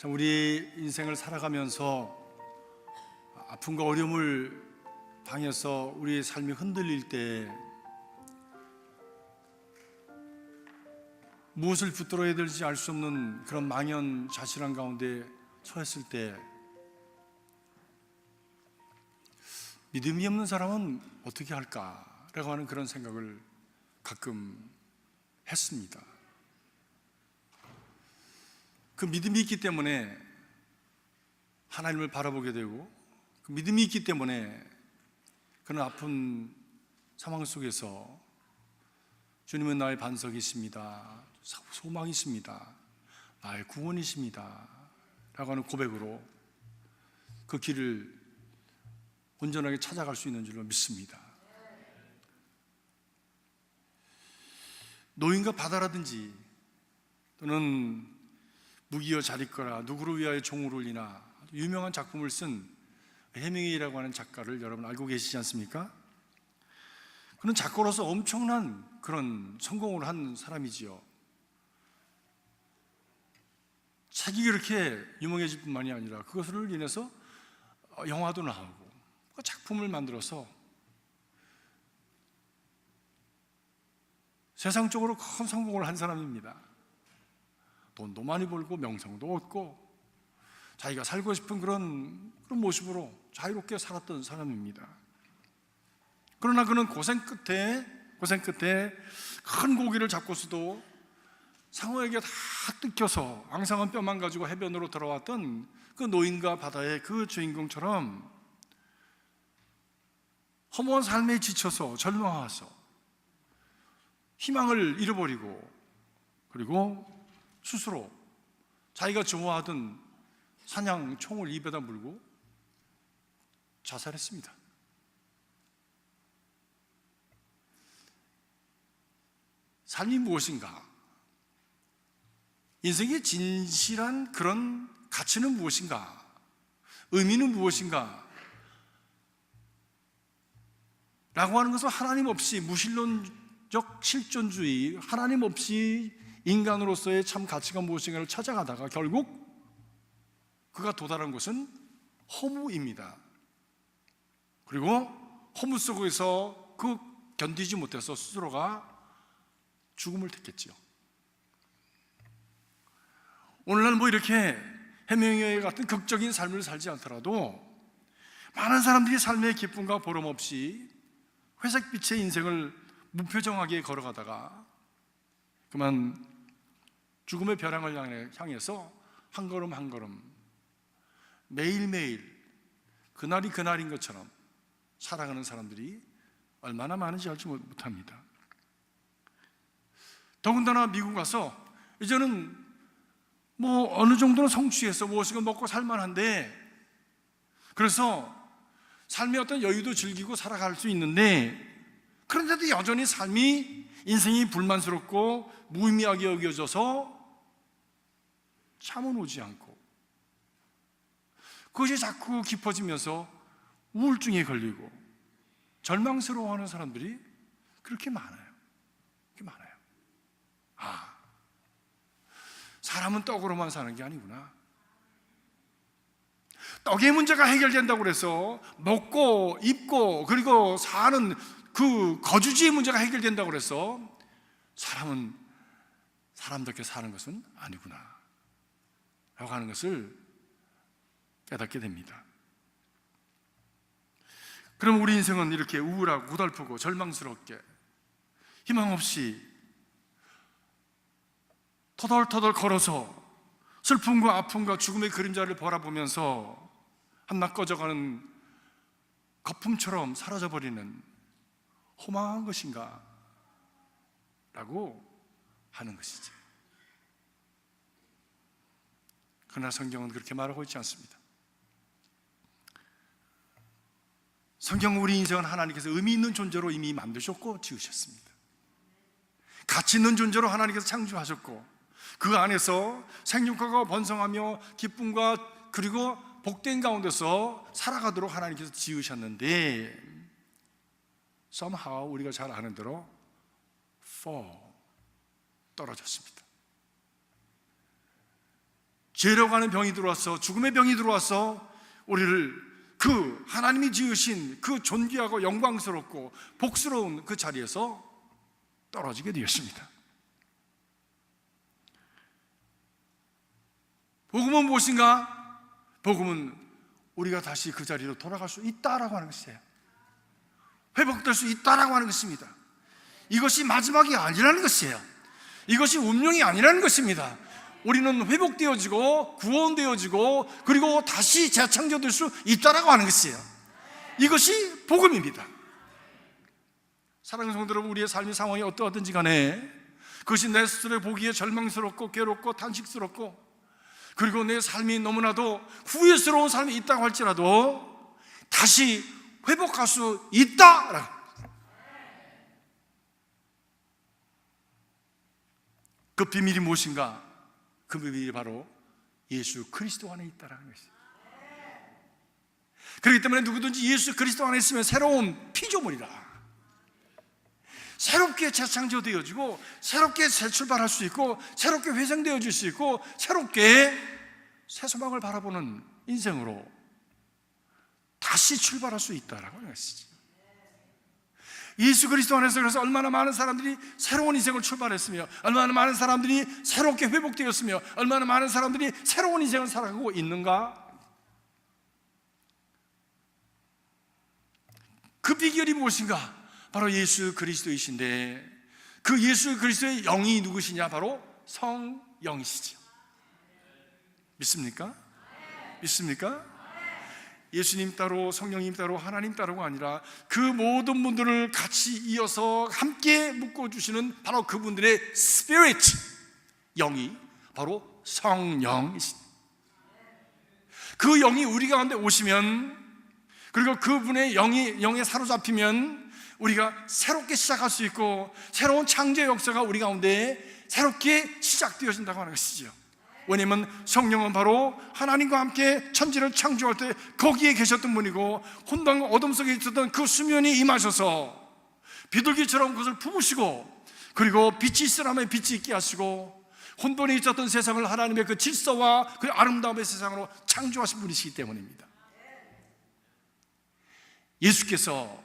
참 우리 인생을 살아가면서 아픔과 어려움을 당해서 우리의 삶이 흔들릴 때 무엇을 붙들어야 될지 알 수 없는 그런 망연자실한 가운데 처했을 때 믿음이 없는 사람은 어떻게 할까라고 하는 그런 생각을 가끔 했습니다. 그 믿음이 있기 때문에 하나님을 바라보게 되고, 그 믿음이 있기 때문에 그런 아픈 상황 속에서 주님은 나의 반석이십니다, 소망이십니다, 나의 구원이십니다 라고 하는 고백으로 그 길을 온전하게 찾아갈 수 있는 줄로 믿습니다. 노인과 바다라든지 또는 무기여 잘 있거라 누구를 위하여 종을 울리나 유명한 작품을 쓴 해밍웨이라고 하는 작가를 여러분 알고 계시지 않습니까? 그는 작가로서 엄청난 그런 성공을 한 사람이지요. 책이 그렇게 유명해질 뿐만이 아니라 그것을 인해서 영화도 나오고 그 작품을 만들어서 세상적으로 큰 성공을 한 사람입니다. 돈도 많이 벌고 명성도 얻고 자기가 살고 싶은 그런 모습으로 자유롭게 살았던 사람입니다. 그러나 그는 고생 끝에 큰 고기를 잡고서도 상어에게 다 뜯겨서 앙상한 뼈만 가지고 해변으로 돌아왔던 그 노인과 바다의 그 주인공처럼 허무한 삶에 지쳐서 절망해서 희망을 잃어버리고, 그리고 스스로 자기가 좋아하던 사냥 총을 입에다 물고 자살했습니다. 삶이 무엇인가? 인생의 진실한 그런 가치는 무엇인가? 의미는 무엇인가? 라고 하는 것은 하나님 없이 무신론적 실존주의, 하나님 없이 인간으로서의 참 가치가 무엇인가를 찾아가다가 결국 그가 도달한 것은 허무입니다. 그리고 허무 속에서 그 견디지 못해서 스스로가 죽음을 택했지요. 오늘날 이렇게 해밍웨이 같은 극적인 삶을 살지 않더라도 많은 사람들이 삶의 기쁨과 보람 없이 회색빛의 인생을 무표정하게 걸어가다가 그만 죽음의 벼랑을 향해서 한 걸음 한 걸음 매일매일 그날이 그날인 것처럼 살아가는 사람들이 얼마나 많은지 알지 못합니다. 더군다나 미국 가서 이제는 어느 정도는 성취해서 무엇인가 먹고 살만한데, 그래서 삶의 어떤 여유도 즐기고 살아갈 수 있는데, 그런데도 여전히 삶이 인생이 불만스럽고 무의미하게 여겨져서 잠은 오지 않고 그것이 자꾸 깊어지면서 우울증에 걸리고 절망스러워하는 사람들이 그렇게 많아요. 사람은 떡으로만 사는 게 아니구나. 떡의 문제가 해결된다고 해서 먹고 입고 그리고 사는 그 거주지의 문제가 해결된다고 해서 사람은 사람답게 사는 것은 아니구나 라고 하는 것을 깨닫게 됩니다. 그럼 우리 인생은 이렇게 우울하고 고달프고 절망스럽게 희망 없이 터덜터덜 걸어서 슬픔과 아픔과 죽음의 그림자를 바라보면서 한낱 꺼져가는 거품처럼 사라져버리는 허망한 것인가? 라고 하는 것이지. 그러나 성경은 그렇게 말하고 있지 않습니다. 성경은 우리 인생은 하나님께서 의미 있는 존재로 이미 만드셨고 지으셨습니다. 가치 있는 존재로 하나님께서 창조하셨고 그 안에서 생육하고 번성하며 기쁨과 그리고 복된 가운데서 살아가도록 하나님께서 지으셨는데 somehow 우리가 잘 아는 대로 떨어졌습니다. 죄라고 하는 병이 들어와서, 죽음의 병이 들어와서 우리를 그 하나님이 지으신 그 존귀하고 영광스럽고 복스러운 그 자리에서 떨어지게 되었습니다. 복음은 무엇인가? 복음은 우리가 다시 그 자리로 돌아갈 수 있다라고 하는 것이에요. 회복될 수 있다라고 하는 것입니다. 이것이 마지막이 아니라는 것이에요. 이것이 운명이 아니라는 것입니다. 우리는 회복되어지고 구원되어지고 그리고 다시 재창조될 수 있다라고 하는 것이에요. 이것이 복음입니다. 사랑하는 성도 여러분, 우리의 삶의 상황이 어떠하든지 간에 그것이 내 스스로 보기에 절망스럽고 괴롭고 탄식스럽고 그리고 내 삶이 너무나도 후회스러운 삶이 있다고 할지라도 다시 회복할 수 있다. 그 비밀이 무엇인가? 그 비밀이 바로 예수 그리스도 안에 있다라는 것이죠. 그렇기 때문에 누구든지 예수 그리스도 안에 있으면 새로운 피조물이다. 새롭게 재창조되어지고 새롭게 재출발할 수 있고 새롭게 회생되어질 수 있고 새롭게 새 소망을 바라보는 인생으로 다시 출발할 수 있다라고 하는 것이죠. 예수 그리스도 안에서 그래서 얼마나 많은 사람들이 새로운 인생을 출발했으며 얼마나 많은 사람들이 새롭게 회복되었으며 얼마나 많은 사람들이 새로운 인생을 살아가고 있는가? 그 비결이 무엇인가? 바로 예수 그리스도이신데 그 예수 그리스도의 영이 누구시냐? 바로 성령이시죠. 믿습니까? 믿습니까? 예수님 따로 성령님 따로 하나님 따로가 아니라 그 모든 분들을 같이 이어서 함께 묶어주시는 바로 그분들의 스피릿, 영이 바로 성령이십니다. 그 영이 우리 가운데 오시면 그리고 그분의 영에 사로잡히면 우리가 새롭게 시작할 수 있고 새로운 창조의 역사가 우리 가운데 새롭게 시작되어진다고 하는 것이죠. 왜냐하면 성령은 바로 하나님과 함께 천지를 창조할 때 거기에 계셨던 분이고 혼돈과 어둠 속에 있었던 그 수면이 임하셔서 비둘기처럼 그것을 품으시고 그리고 빛이 있으라면 빛이 있게 하시고 혼돈에 있었던 세상을 하나님의 그 질서와 그 아름다움의 세상으로 창조하신 분이시기 때문입니다. 예수께서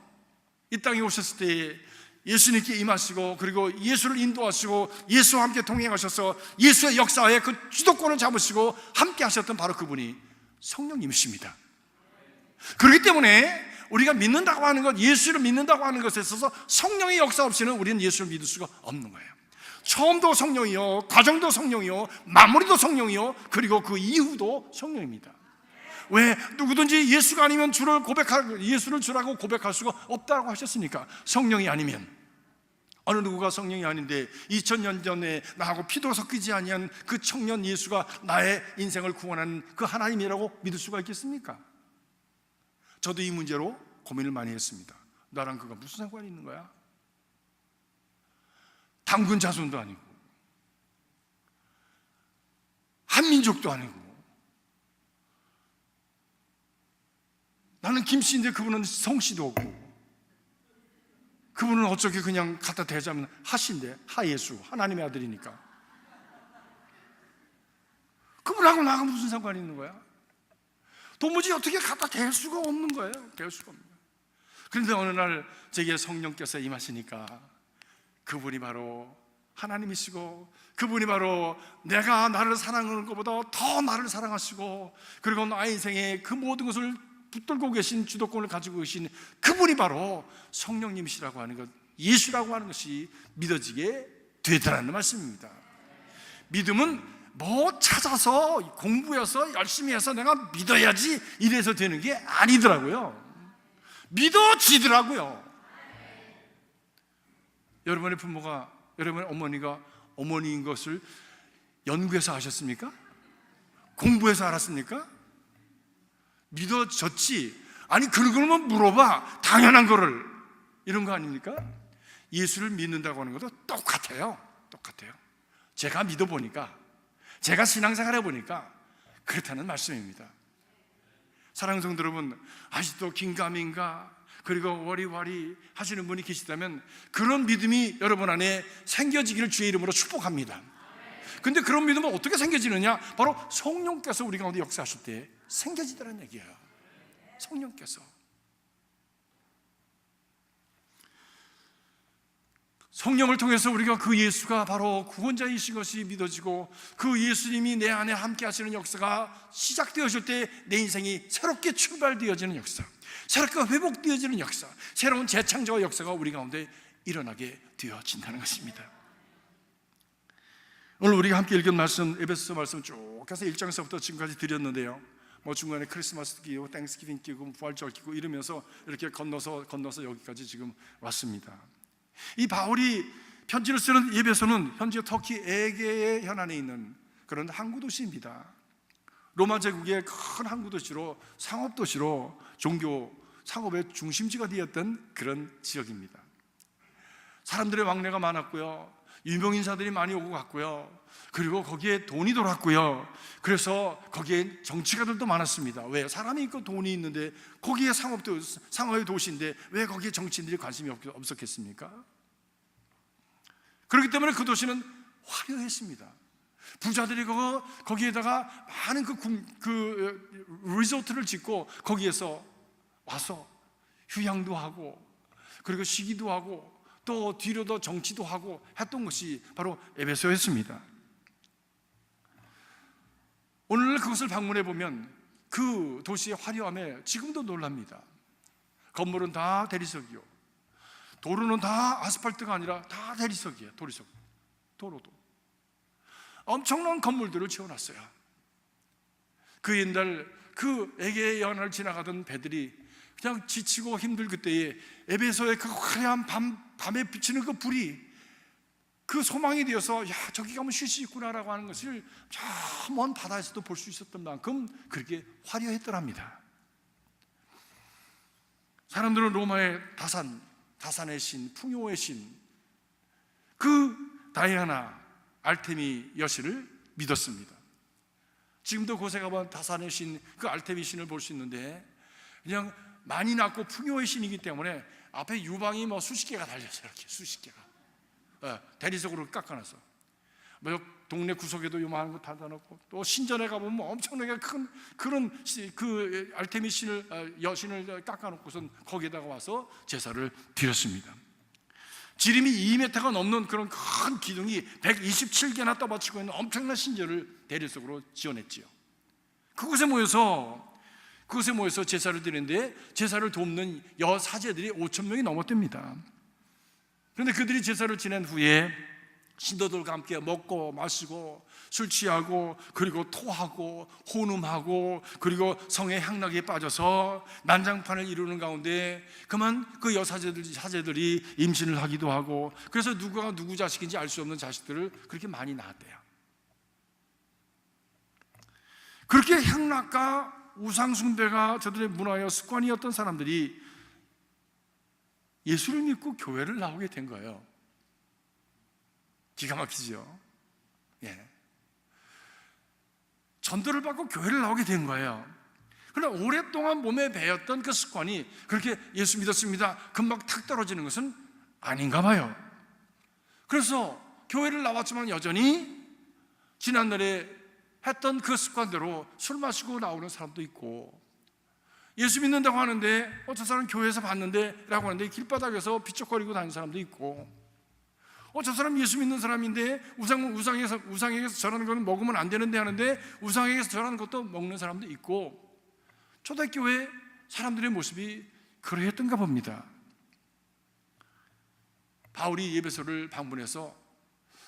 이 땅에 오셨을 때 예수님께 임하시고 그리고 예수를 인도하시고 예수와 함께 동행하셔서 예수의 역사에 그 주도권을 잡으시고 함께 하셨던 바로 그분이 성령님이십니다. 그렇기 때문에 우리가 믿는다고 하는 것, 예수를 믿는다고 하는 것에 있어서 성령의 역사 없이는 우리는 예수를 믿을 수가 없는 거예요. 처음도 성령이요, 과정도 성령이요, 마무리도 성령이요, 그리고 그 이후도 성령입니다. 왜? 누구든지 예수가 아니면 예수를 주라고 고백할 수가 없다고 하셨으니까. 성령이 아니면 어느 누구가 성령이 아닌데 2000년 전에 나하고 피도 섞이지 아니한 그 청년 예수가 나의 인생을 구원하는 그 하나님이라고 믿을 수가 있겠습니까? 저도 이 문제로 고민을 많이 했습니다. 나랑 그가 무슨 상관이 있는 거야? 당군 자손도 아니고 한민족도 아니고 나는 김씨인데 그분은 성씨도 없고 그분은 어떻게 그냥 갖다 대자면 하신데 하예수 하나님의 아들이니까 그분하고 나하고 무슨 상관이 있는 거야? 도무지 어떻게 갖다 댈 수가 없는 거예요. 댈 수가 없는 거예요. 그런데 어느 날 제게 성령께서 임하시니까 그분이 바로 하나님이시고 그분이 바로 내가 나를 사랑하는 것보다 더 나를 사랑하시고 그리고 나의 인생에 그 모든 것을 붙들고 계신 주도권을 가지고 계신 그분이 바로 성령님이시라고 하는 것, 예수라고 하는 것이 믿어지게 되더라는 말씀입니다. 믿음은 뭐 찾아서 공부해서 열심히 해서 내가 믿어야지 이래서 되는 게 아니더라고요. 믿어지더라고요. 여러분의 부모가, 여러분의 어머니가 어머니인 것을 연구해서 아셨습니까? 공부해서 알았습니까? 믿어졌지. 아니 그러면 물어봐. 당연한 거를. 이런 거 아닙니까? 예수를 믿는다고 하는 것도 똑같아요. 똑같아요. 제가 믿어보니까, 제가 신앙생활 해보니까 그렇다는 말씀입니다. 사랑하는 성도 여러분, 아직도 긴가민가 그리고 워리워리 하시는 분이 계시다면 그런 믿음이 여러분 안에 생겨지기를 주의 이름으로 축복합니다. 근데 그런 믿음은 어떻게 생겨지느냐? 바로 성령께서 우리 가운데 역사하실 때 생겨지더라는 얘기예요. 성령께서. 성령을 통해서 우리가 그 예수가 바로 구원자이신 것이 믿어지고, 그 예수님이 내 안에 함께 하시는 역사가 시작되어질 때 내 인생이 새롭게 출발되어지는 역사, 새롭게 회복되어지는 역사, 새로운 재창조의 역사가 우리 가운데 일어나게 되어진다는 것입니다. 오늘 우리가 함께 읽은 말씀, 에베소서 말씀 쭉 해서 1장에서부터 지금까지 드렸는데요, 중간에 크리스마스 끼고 땡스기빙 끼고 부활절 끼고 이러면서 이렇게 건너서 여기까지 지금 왔습니다. 이 바울이 편지를 쓰는 에베소는 현재 터키 에게의 현안에 있는 그런 항구 도시입니다. 로마 제국의 큰 항구 도시로, 상업 도시로, 종교 상업의 중심지가 되었던 그런 지역입니다. 사람들의 왕래가 많았고요, 유명인사들이 많이 오고 갔고요, 그리고 거기에 돈이 돌았고요, 그래서 거기에 정치가들도 많았습니다. 왜? 사람이 있고 돈이 있는데, 거기에 상업의 도시인데 왜 거기에 정치인들이 관심이 없었겠습니까? 그렇기 때문에 그 도시는 화려했습니다. 부자들이 거기에다가 많은 그 리조트를 짓고 거기에서 와서 휴양도 하고, 그리고 쉬기도 하고, 또 뒤로도 정치도 하고 했던 것이 바로 에베소였습니다. 오늘 그것을 방문해 보면 그 도시의 화려함에 지금도 놀랍니다. 건물은 다 대리석이요, 도로는 다 아스팔트가 아니라 다 대리석이에요. 도로도 엄청난 건물들을 지어놨어요. 그 옛날 그 에게의 연안을 지나가던 배들이 그냥 지치고 힘들 그때에 에베소의 그 화려한 밤에 비치는 그 불이 그 소망이 되어서, 야, 저기 가면 쉴 수 있구나라고 하는 것을 저 먼 바다에서도 볼 수 있었던 만큼 그렇게 화려했더랍니다. 사람들은 로마의 다산의 신, 풍요의 신, 그 다이아나, 알테미 여신을 믿었습니다. 지금도 곳에 가면 다산의 신, 그 알테미 신을 볼 수 있는데, 그냥 많이 낳고 풍요의 신이기 때문에 앞에 유방이 수십 개가 달렸어요. 이렇게 수십 개가 대리석으로 깎아놨어. 동네 구석에도 요만한 거 닫아놓고, 또 신전에 가보면 엄청나게 큰 그런 그 알테미 여신을 깎아놓고선 거기에다가 와서 제사를 드렸습니다. 지름이 2m가 넘는 그런 큰 기둥이 127개나 떠받치고 있는 엄청난 신전을 대리석으로 지어냈지요. 그곳에 모여서 제사를 드리는데, 제사를 돕는 여사제들이 5,000명이 넘었답니다. 그런데 그들이 제사를 지낸 후에 신도들과 함께 먹고 마시고 술 취하고, 그리고 토하고 혼음하고, 그리고 성의 향락에 빠져서 난장판을 이루는 가운데 그만 그 사제들이 임신을 하기도 하고, 그래서 누구가 누구 자식인지 알 수 없는 자식들을 그렇게 많이 낳았대요. 그렇게 향락과 우상숭배가 저들의 문화여 습관이었던 사람들이 예수를 믿고 교회를 나오게 된 거예요. 기가 막히죠. 예. 전도를 받고 교회를 나오게 된 거예요. 그러나 오랫동안 몸에 배었던 그 습관이 그렇게 예수 믿었습니다, 금방 탁 떨어지는 것은 아닌가 봐요. 그래서 교회를 나왔지만 여전히 지난날에 했던 그 습관대로 술 마시고 나오는 사람도 있고, 예수 믿는다고 하는데 저 사람 교회에서 봤는데 라고 하는데 길바닥에서 비쩍거리고 다니는 사람도 있고, 저 사람 예수 믿는 사람인데 우상에게서 저라는 것은 먹으면 안 되는데 하는데 우상에게서 저라는 것도 먹는 사람도 있고, 초대교회 사람들의 모습이 그러했던가 봅니다. 바울이 에베소를 방문해서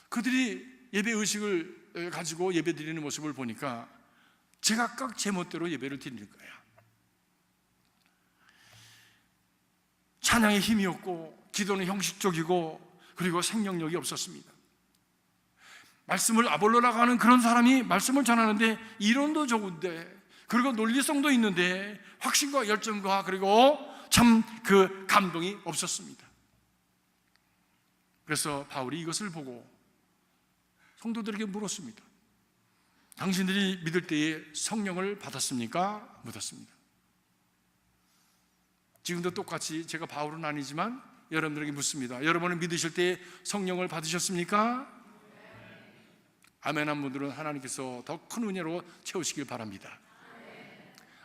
그들이 예배 의식을 가지고 예배 드리는 모습을 보니까 제각각 제멋대로 예배를 드리는 거예요. 찬양의 힘이 없고, 기도는 형식적이고, 그리고 생명력이 없었습니다. 말씀을 아볼로라고 하는 그런 사람이 말씀을 전하는데 이론도 좋은데, 그리고 논리성도 있는데 확신과 열정과 그리고 참 그 감동이 없었습니다. 그래서 바울이 이것을 보고 성도들에게 물었습니다. 당신들이 믿을 때에 성령을 받았습니까? 묻었습니다. 지금도 똑같이 제가 바울은 아니지만 여러분들에게 묻습니다. 여러분은 믿으실 때 성령을 받으셨습니까? 아멘한 분들은 하나님께서 더 큰 은혜로 채우시길 바랍니다.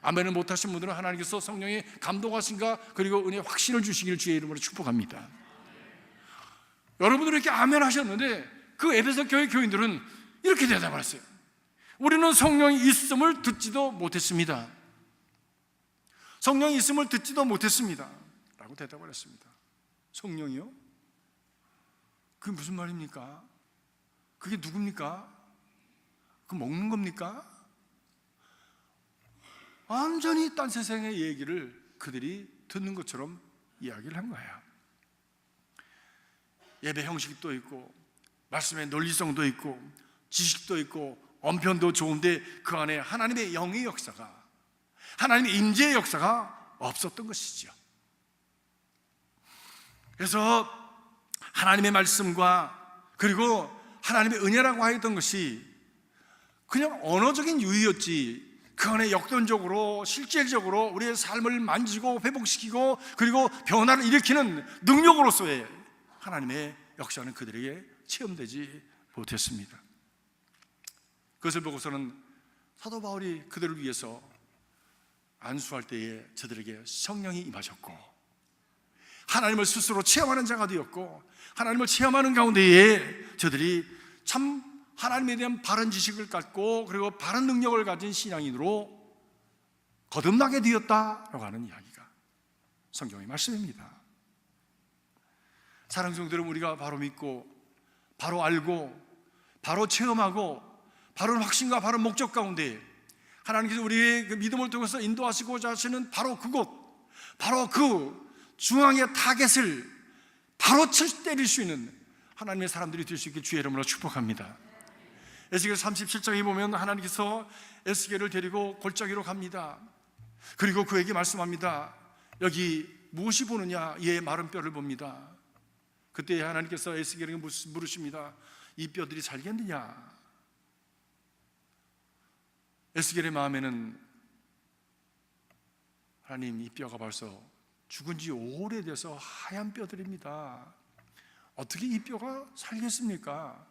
아멘을 못하신 분들은 하나님께서 성령의 감동하신가 그리고 은혜의 확신을 주시기를 주의 이름으로 축복합니다. 여러분들이 이렇게 아멘 하셨는데 그 에베소 교회 교인들은 이렇게 대답을 했어요. 우리는 성령이 있음을 듣지도 못했습니다. 성령이 있음을 듣지도 못했습니다 라고 대답을 했습니다. 성령이요? 그게 무슨 말입니까? 그게 누굽니까? 그 먹는 겁니까? 완전히 딴 세상의 얘기를 그들이 듣는 것처럼 이야기를 한 거예요. 예배 형식도 있고 말씀의 논리성도 있고 지식도 있고 언편도 좋은데 그 안에 하나님의 영의 역사가, 하나님의 임재의 역사가 없었던 것이죠. 그래서 하나님의 말씀과 그리고 하나님의 은혜라고 하였던 것이 그냥 언어적인 유희였지 그 안에 역동적으로 실질적으로 우리의 삶을 만지고 회복시키고 그리고 변화를 일으키는 능력으로서의 하나님의 역사는 그들에게 체험되지 못했습니다. 그것을 보고서는 사도 바울이 그들을 위해서 안수할 때에 저들에게 성령이 임하셨고 하나님을 스스로 체험하는 자가 되었고 하나님을 체험하는 가운데에 저들이 참 하나님에 대한 바른 지식을 갖고 그리고 바른 능력을 가진 신앙인으로 거듭나게 되었다라고 하는 이야기가 성경의 말씀입니다. 사랑하는 성도들은 우리가 바로 믿고 바로 알고 바로 체험하고 바른 확신과 바른 목적 가운데 하나님께서 우리의 그 믿음을 통해서 인도하시고자 하시는 바로 그곳, 바로 그 중앙의 타겟을 바로 때릴 수 있는 하나님의 사람들이 될 수 있게 주의 이름으로 축복합니다. 에스겔 37장에 보면 하나님께서 에스겔을 데리고 골짜기로 갑니다. 그리고 그에게 말씀합니다. 여기 무엇이 보느냐? 얘의 마른 뼈를 봅니다. 그때 하나님께서 에스겔에게 물으십니다. 이 뼈들이 살겠느냐? 에스겔의 마음에는 하나님, 이 뼈가 벌써 죽은 지 오래돼서 하얀 뼈들입니다. 어떻게 이 뼈가 살겠습니까?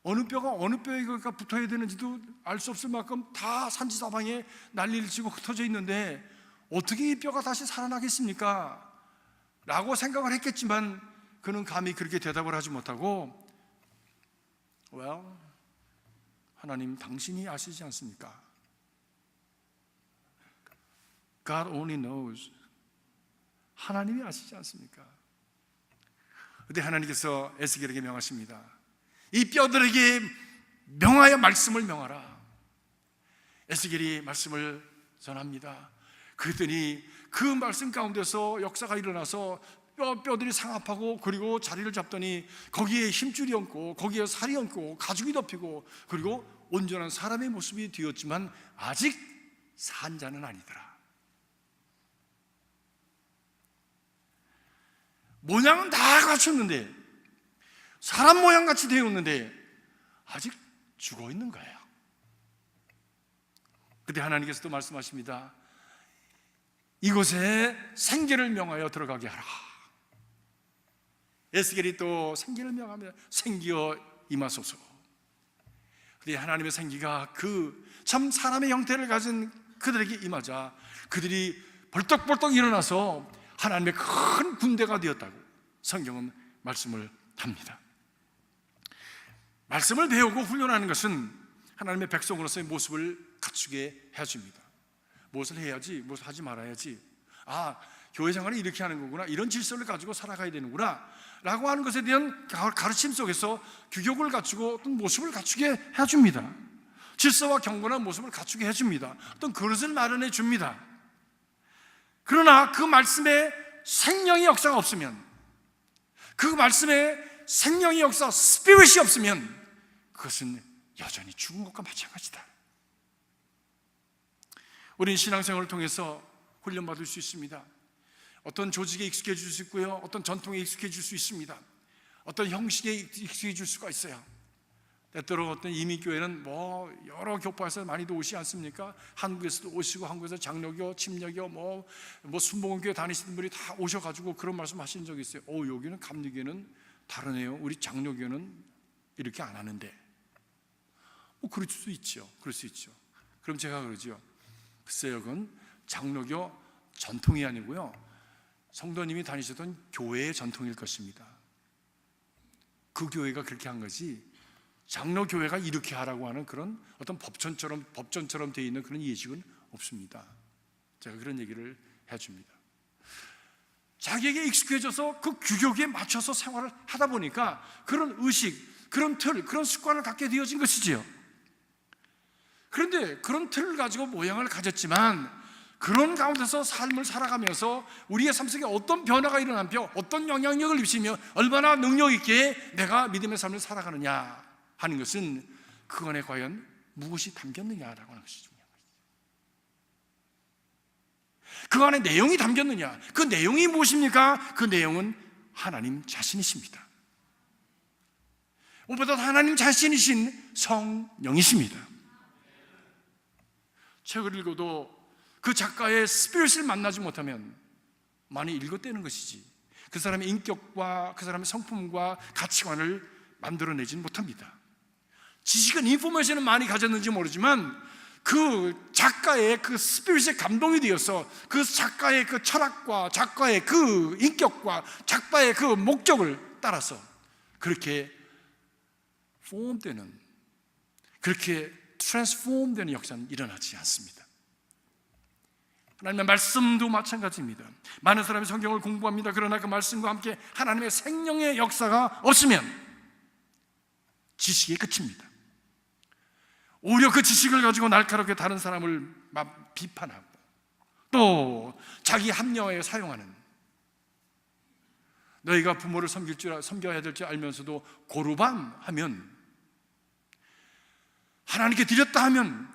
어느 뼈가 어느 뼈에 붙어야 되는지도 알 수 없을 만큼 다 산지사방에 난리를 치고 흩어져 있는데 어떻게 이 뼈가 다시 살아나겠습니까? 라고 생각을 했겠지만 그는 감히 그렇게 대답을 하지 못하고 Well, 하나님 당신이 아시지 않습니까? God only knows. 하나님이 아시지 않습니까? 그때 하나님께서 에스겔에게 명하십니다. 이 뼈들에게 명하여 말씀을 명하라. 에스겔이 말씀을 전합니다. 그랬더니 그 말씀 가운데서 역사가 일어나서 뼈들이 상합하고 그리고 자리를 잡더니 거기에 힘줄이 얹고 거기에 살이 얹고 가죽이 덮이고 그리고 온전한 사람의 모습이 되었지만 아직 산자는 아니더라. 모양은 다 갖췄는데 사람 모양같이 되었는데 아직 죽어 있는 거예요. 그때 하나님께서 또 말씀하십니다. 이곳에 생기를 명하여 들어가게 하라. 에스겔이 또 생기를 명하며 생기어 임하소서. 그때 하나님의 생기가 그 참 사람의 형태를 가진 그들에게 임하자 그들이 벌떡벌떡 일어나서 하나님의 큰 군대가 되었다고 성경은 말씀을 합니다. 말씀을 배우고 훈련하는 것은 하나님의 백성으로서의 모습을 갖추게 해줍니다. 무엇을 해야지, 무엇을 하지 말아야지. 아, 교회 생활을 이렇게 하는 거구나, 이런 질서를 가지고 살아가야 되는구나 라고 하는 것에 대한 가르침 속에서 규격을 갖추고 어떤 모습을 갖추게 해줍니다. 질서와 경건한 모습을 갖추게 해줍니다. 어떤 그릇을 마련해 줍니다. 그러나 그 말씀에 생명의 역사가 없으면, 그 말씀에 생명의 역사, 스피릿이 없으면 그것은 여전히 죽은 것과 마찬가지다. 우리는 신앙생활을 통해서 훈련받을 수 있습니다. 어떤 조직에 익숙해질 수 있고요, 어떤 전통에 익숙해질 수 있습니다. 어떤 형식에 익숙해질 수가 있어요. 때때로 어떤 이민교회는 여러 교파에서 많이도 오시지 않습니까? 한국에서도 오시고, 한국에서 장로교, 침례교, 순복음교회 다니시는 분이 다 오셔가지고 그런 말씀 하시는 적이 있어요. 여기는 감리교회는 다르네요. 우리 장로교는 이렇게 안 하는데. 그럴 수 있죠. 그럴 수 있죠. 그럼 제가 그러죠. 글쎄요, 그건 장로교 전통이 아니고요, 성도님이 다니셨던 교회의 전통일 것입니다. 그 교회가 그렇게 한 거지, 장로교회가 이렇게 하라고 하는 그런 어떤 법전처럼 되어 있는 그런 예식은 없습니다. 제가 그런 얘기를 해줍니다. 자기에게 익숙해져서 그 규격에 맞춰서 생활을 하다 보니까 그런 의식, 그런 틀, 그런 습관을 갖게 되어진 것이지요. 그런데 그런 틀을 가지고 모양을 가졌지만 그런 가운데서 삶을 살아가면서 우리의 삶 속에 어떤 변화가 일어나며 어떤 영향력을 입히며 얼마나 능력 있게 내가 믿음의 삶을 살아가느냐 하는 것은 그 안에 과연 무엇이 담겼느냐라고 하는 것이 중요한 것이죠. 그 안에 내용이 담겼느냐, 그 내용이 무엇입니까? 그 내용은 하나님 자신이십니다. 무엇보다 하나님 자신이신 성령이십니다. 책을 읽어도 그 작가의 스피릿을 만나지 못하면 많이 읽어대는 것이지 그 사람의 인격과 그 사람의 성품과 가치관을 만들어내지는 못합니다. 지식은, 인포메이션은 많이 가졌는지 모르지만 그 작가의 그 스피릿에 감동이 되어서 그 작가의 그 철학과 작가의 그 인격과 작가의 그 목적을 따라서 그렇게 폼되는, 그렇게 트랜스폼되는 역사는 일어나지 않습니다. 하나님의 말씀도 마찬가지입니다. 많은 사람이 성경을 공부합니다. 그러나 그 말씀과 함께 하나님의 생명의 역사가 없으면 지식이 끝입니다. 오히려 그 지식을 가지고 날카롭게 다른 사람을 비판하고 또 자기 합리화에 사용하는, 너희가 부모를 섬겨야 될 줄 알면서도 고르밤 하면, 하나님께 드렸다 하면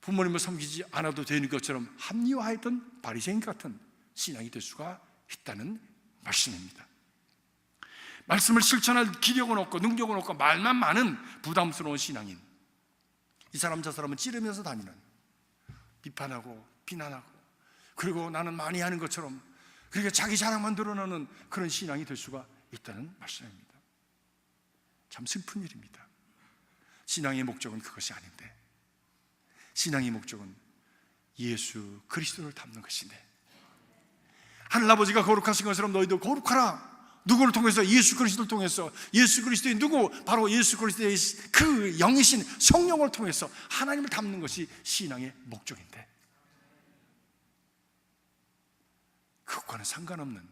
부모님을 섬기지 않아도 되는 것처럼 합리화했던 바리새인 같은 신앙이 될 수가 있다는 말씀입니다. 말씀을 실천할 기력은 없고 능력은 없고 말만 많은 부담스러운 신앙인, 이 사람 저 사람은 찌르면서 다니는, 비판하고 비난하고 그리고 나는 많이 하는 것처럼 그렇게 자기 자랑만 드러나는 그런 신앙이 될 수가 있다는 말씀입니다. 참 슬픈 일입니다. 신앙의 목적은 그것이 아닌데, 신앙의 목적은 예수 그리스도를 닮는 것인데, 하늘아버지가 거룩하신 것처럼 너희도 거룩하라. 누구를 통해서? 예수 그리스도를 통해서. 예수 그리스도의 누구? 바로 예수 그리스도의 그 영이신 성령을 통해서 하나님을 닮는 것이 신앙의 목적인데, 그것과는 상관없는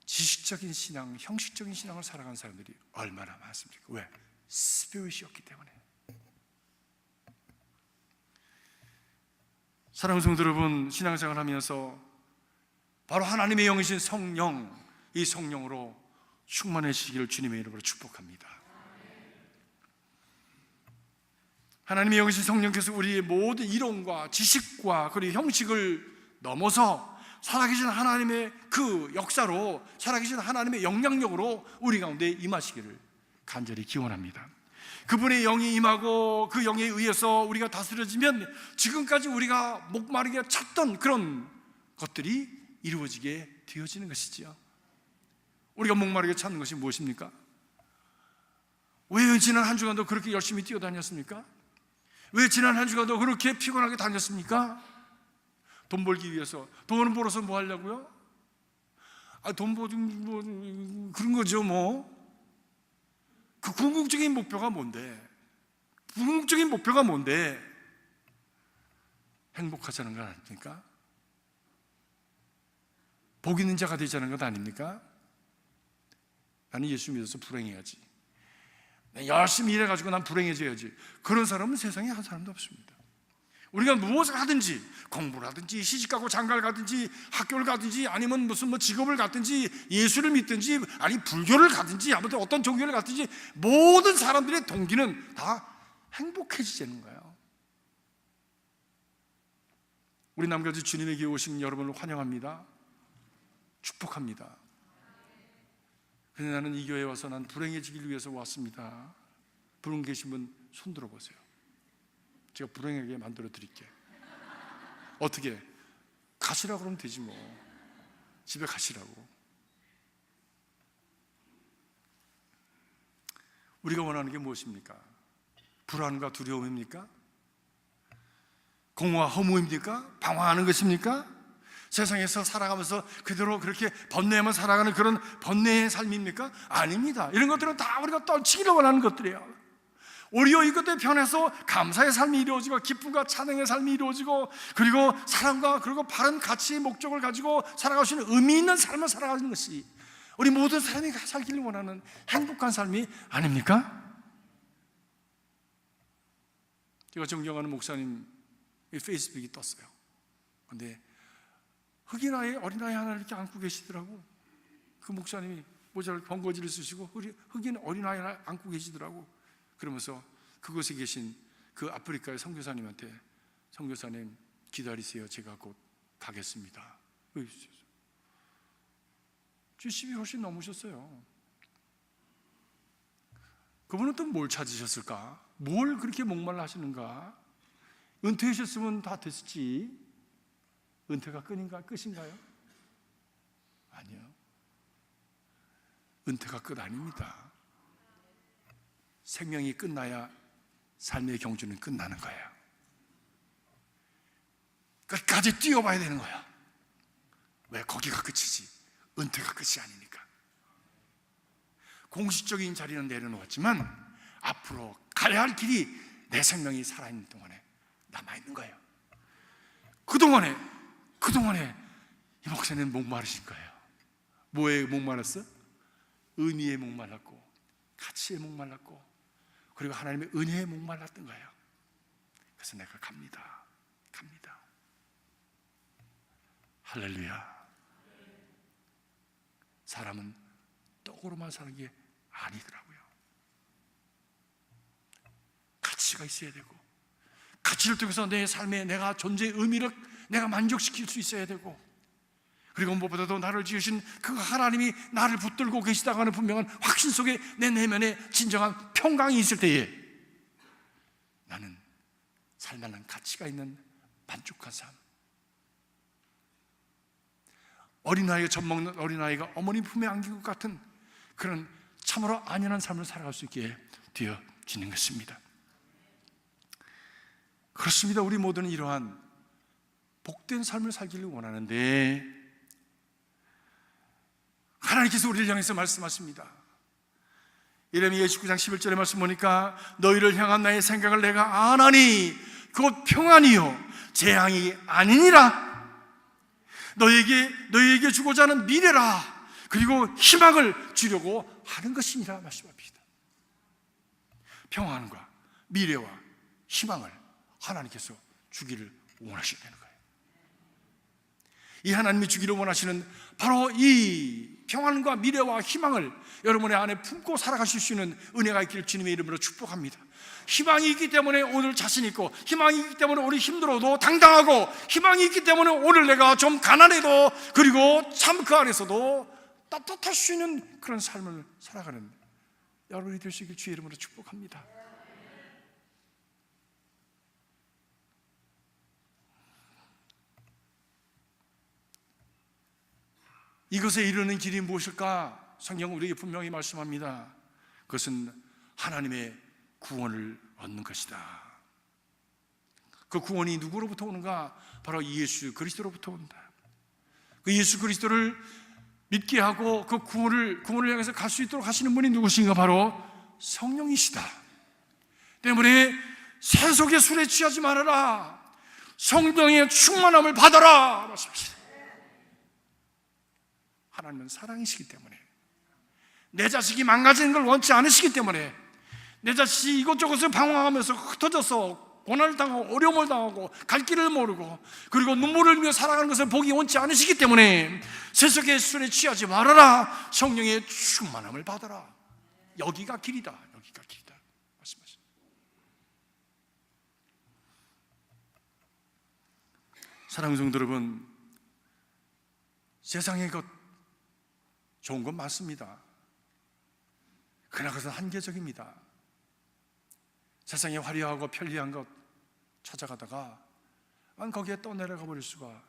지식적인 신앙, 형식적인 신앙을 살아가는 사람들이 얼마나 많습니까? 왜? 스피릿이었기 때문에. 사랑하는 성도 여러분, 신앙생활 하면서 바로 하나님의 영이신 성령, 이 성령으로 충만해지기를 주님의 이름으로 축복합니다. 하나님의 영이신 성령께서 우리의 모든 이론과 지식과 그리고 형식을 넘어서 살아계신 하나님의 그 역사로, 살아계신 하나님의 영향력으로 우리 가운데 임하시기를 간절히 기원합니다. 그분의 영이 임하고 그 영에 의해서 우리가 다스려지면 지금까지 우리가 목마르게 찾던 그런 것들이 이루어지게 되어지는 것이지요. 우리가 목마르게 찾는 것이 무엇입니까? 왜 지난 한 주간도 그렇게 열심히 뛰어다녔습니까? 왜 지난 한 주간도 그렇게 피곤하게 다녔습니까? 돈 벌기 위해서. 돈을 벌어서 뭐 하려고요? 돈 버는 뭐 그런 거죠 뭐. 그 궁극적인 목표가 뭔데? 궁극적인 목표가 뭔데? 행복하자는 건 아닙니까? 복 있는 자가 되자는 것 아닙니까? 나는 예수 믿어서 불행해야지, 열심히 일해가지고 난 불행해져야지, 그런 사람은 세상에 한 사람도 없습니다. 우리가 무엇을 하든지, 공부를 하든지 시집가고 장가를 가든지 학교를 가든지 아니면 무슨 직업을 갖든지 예수를 믿든지 아니 불교를 가든지 아무튼 어떤 종교를 갖든지 모든 사람들의 동기는 다 행복해지자는 거예요. 우리 남가주 주님에게 오신 여러분을 환영합니다. 축복합니다. 근데 나는 이 교회에 와서 난 불행해지기 위해서 왔습니다. 불행 계신 분 손 들어보세요. 제가 불행하게 만들어 드릴게. 어떻게? 가시라고 그러면 되지 뭐. 집에 가시라고. 우리가 원하는 게 무엇입니까? 불안과 두려움입니까? 공허와 허무입니까? 방황하는 것입니까? 세상에서 살아가면서 그대로 그렇게 번뇌만 살아가는 그런 번뇌의 삶입니까? 아닙니다. 이런 것들은 다 우리가 떨치기를 원하는 것들이에요. 오히려 이것들에 변해서 감사의 삶이 이루어지고 기쁨과 찬양의 삶이 이루어지고 그리고 사랑과 그리고 바른 가치의 목적을 가지고 살아갈 수 있는 의미 있는 삶을 살아가는 것이 우리 모든 사람이 살기를 원하는 행복한 삶이 아닙니까? 제가 존경하는 목사님 페이스북이 떴어요. 그런데 흑인아이 어린아이 하나를 이렇게 안고 계시더라고. 그 목사님이 모자를 번거지를 쓰시고 흑인 어린아이를 안고 계시더라고. 그러면서 그곳에 계신 그 아프리카의 선교사님한테 선교사님 기다리세요. 제가 곧 가겠습니다. 70이 훨씬 넘으셨어요. 그분은 또 뭘 찾으셨을까? 뭘 그렇게 목말라 하시는가? 은퇴하셨으면 다 됐지. 은퇴가 끝인가요? 아니요. 은퇴가 끝 아닙니다. 생명이 끝나야 삶의 경주는 끝나는 거예요. 끝까지 뛰어봐야 되는 거야. 왜? 거기가 끝이지 은퇴가 끝이 아니니까. 공식적인 자리는 내려놓았지만 앞으로 가야 할 길이 내 생명이 살아있는 동안에 남아있는 거예요. 그동안에 이 목사님 목마르신 거예요. 뭐에 목말랐어? 의미에 목말랐고 가치에 목말랐고 그리고 하나님의 은혜에 목말랐던 거예요. 그래서 내가 갑니다. 할렐루야. 사람은 떡으로만 사는 게 아니더라고요. 가치가 있어야 되고 가치를 통해서 내 삶에 내가 존재의 의미를 내가 만족시킬 수 있어야 되고 그리고 무엇보다도 나를 지으신 그 하나님이 나를 붙들고 계시다고 하는 분명한 확신 속에 내 내면에 진정한 평강이 있을 때에 나는 살만한 가치가 있는 만족한 삶. 어린아이가 젖먹는 어린아이가 어머니 품에 안긴 것 같은 그런 참으로 안연한 삶을 살아갈 수 있게 되어지는 것입니다. 그렇습니다. 우리 모두는 이러한 복된 삶을 살기를 원하는데 하나님께서 우리를 향해서 말씀하십니다. 예레미야 29장 11절의 말씀 보니까 너희를 향한 나의 생각을 내가 아나니 그것 평안이요 재앙이 아니니라. 너희에게 주고자 하는 미래라 그리고 희망을 주려고 하는 것이니라 말씀합니다. 평안과 미래와 희망을 하나님께서 주기를 원하신다는 거예요. 이 하나님이 주기를 원하시는 바로 이 평안과 미래와 희망을 여러분의 안에 품고 살아가실 수 있는 은혜가 있기를 주님의 이름으로 축복합니다. 희망이 있기 때문에 오늘 자신 있고 희망이 있기 때문에 오늘 힘들어도 당당하고 희망이 있기 때문에 오늘 내가 좀 가난해도 그리고 참 그 안에서도 따뜻할 수 있는 그런 삶을 살아가는 여러분이 될 수 있길 주의 이름으로 축복합니다. 이것에 이르는 길이 무엇일까? 성경은 우리에게 분명히 말씀합니다. 그것은 하나님의 구원을 얻는 것이다. 그 구원이 누구로부터 오는가? 바로 예수 그리스도로부터 온다. 그 예수 그리스도를 믿게 하고 그 구원을 향해서 갈 수 있도록 하시는 분이 누구신가? 바로 성령이시다. 때문에 세속의 술에 취하지 말아라. 성령의 충만함을 받아라 말씀하시다. 하나님은 사랑이시기 때문에 내 자식이 망가지는 걸 원치 않으시기 때문에 내 자식이 이것저것을 방황하면서 흩어져서 고난을 당하고 어려움을 당하고 갈 길을 모르고 그리고 눈물을 흘리며 살아가는 것을 보기 원치 않으시기 때문에 세속의 술에 취하지 말아라. 성령의 충만함을 받아라. 여기가 길이다. 여기가 길이다 말씀하십니다. 사랑하는 성도 여러분, 세상의 것 좋은 건 많습니다. 그러나 그것은 한계적입니다. 세상에 화려하고 편리한 것 찾아가다가 거기에 떠내려가 버릴 수가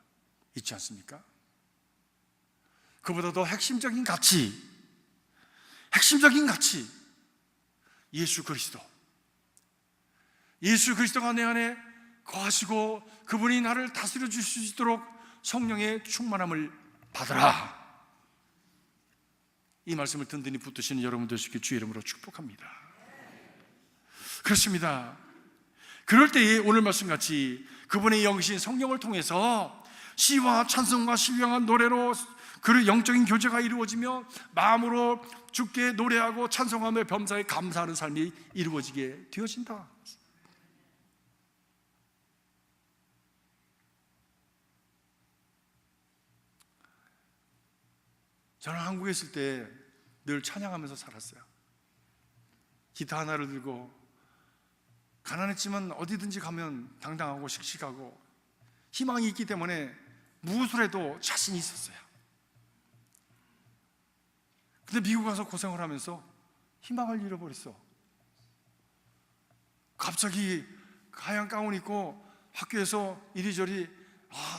있지 않습니까? 그보다 더 핵심적인 가치 예수 그리스도, 예수 그리스도가 내 안에 거하시고 그분이 나를 다스려 주실 수 있도록 성령의 충만함을 받으라. 이 말씀을 든든히 붙드시는 여러분 되시길 주의 이름으로 축복합니다. 그렇습니다. 그럴 때에 오늘 말씀같이 그분의 영이신 성령을 통해서 시와 찬송과 신령한 노래로 그 영적인 교제가 이루어지며 마음으로 주께 노래하고 찬송하며 범사에 감사하는 삶이 이루어지게 되어진다. 저는 한국에 있을 때 늘 찬양하면서 살았어요. 기타 하나를 들고 가난했지만 어디든지 가면 당당하고 씩씩하고 희망이 있기 때문에 무엇을 해도 자신이 있었어요. 근데 미국 가서 고생을 하면서 희망을 잃어버렸어. 갑자기 하얀 가운 입고 학교에서 이리저리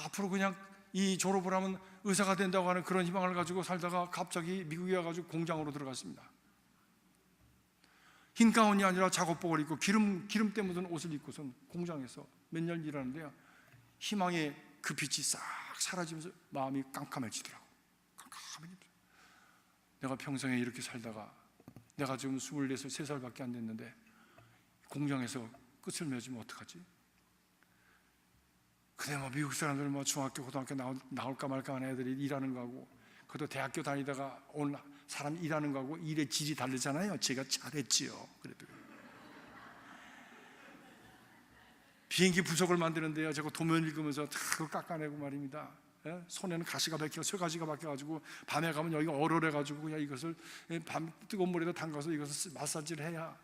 앞으로 그냥 이 졸업을 하면 의사가 된다고 하는 그런 희망을 가지고 살다가 갑자기 미국에 와가지고 공장으로 들어갔습니다. 흰 가운이 아니라 작업복을 입고 기름 때 묻은 옷을 입고선 공장에서 몇 년 일하는데요, 희망의 그 빛이 싹 사라지면서 마음이 깜깜해지더라고. 깜깜해지더라고. 내가 평생에 이렇게 살다가 내가 지금 24살, 3살밖에 안 됐는데 공장에서 끝을 맺으면 어떡하지? 근데 미국 사람들 중학교, 고등학교 나올까 말까 하는 애들이 일하는 거하고, 그래도 대학교 다니다가 온 사람 일하는 거하고 일의 질이 다르잖아요. 제가 잘했지요. 그래도 비행기 부속을 만드는데요, 제가 도면 읽으면서 다 그거 깎아내고 말입니다. 손에는 가시가 박혀, 쇠가시가 박혀가지고 밤에 가면 여기가 얼얼해가지고 그냥 이것을 밤 뜨거운 물에다 담가서 이것을 마사지를 해야,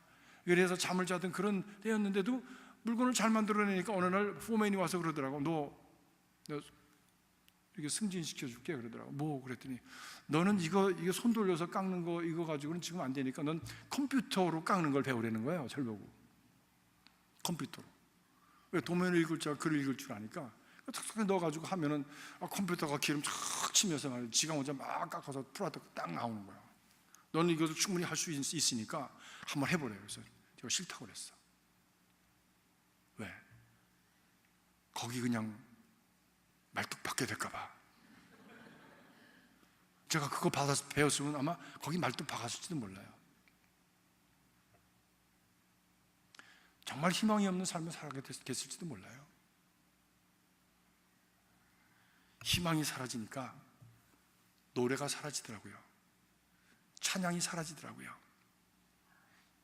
그래서 잠을 자던 그런 때였는데도 물건을 잘 만들어내니까 어느 날 포맨이 와서 그러더라고. 너 이게 승진시켜줄게 그러더라고. 뭐 그랬더니 너는 이거 손 돌려서 깎는 거 이거 가지고는 지금 안 되니까 넌 컴퓨터로 깎는 걸 배우라는 거예요. 절 보고 컴퓨터로. 왜 도면을 읽을 줄, 글을 읽을 줄 아니까 탁탁 넣어가지고 하면은 컴퓨터가 기름 쫙 치면서 말이야, 지가 먼저 막 깎아서 프로다가 딱 나오는 거야. 너는 이것을 충분히 할 수 있으니까 한번 해보래. 그래서 제가 싫다고 그랬어. 왜? 거기 그냥 말뚝 박게 될까봐. 제가 그거 받아서 배웠으면 아마 거기 말뚝 박았을지도 몰라요. 정말 희망이 없는 삶을 살게 됐을지도 몰라요. 희망이 사라지니까 노래가 사라지더라고요. 찬양이 사라지더라고요.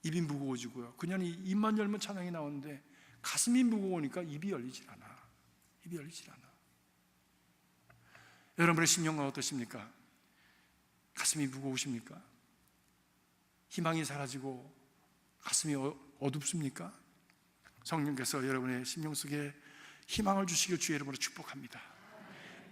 입이 무거워지고요. 그냥 입만 열면 찬양이 나오는데 가슴이 무거우니까 입이 열리질 않아. 입이 열리질 않아. 여러분의 심령은 어떠십니까? 가슴이 무거우십니까? 희망이 사라지고 가슴이 어둡습니까? 성령께서 여러분의 심령 속에 희망을 주시길 주의 이름으로 축복합니다.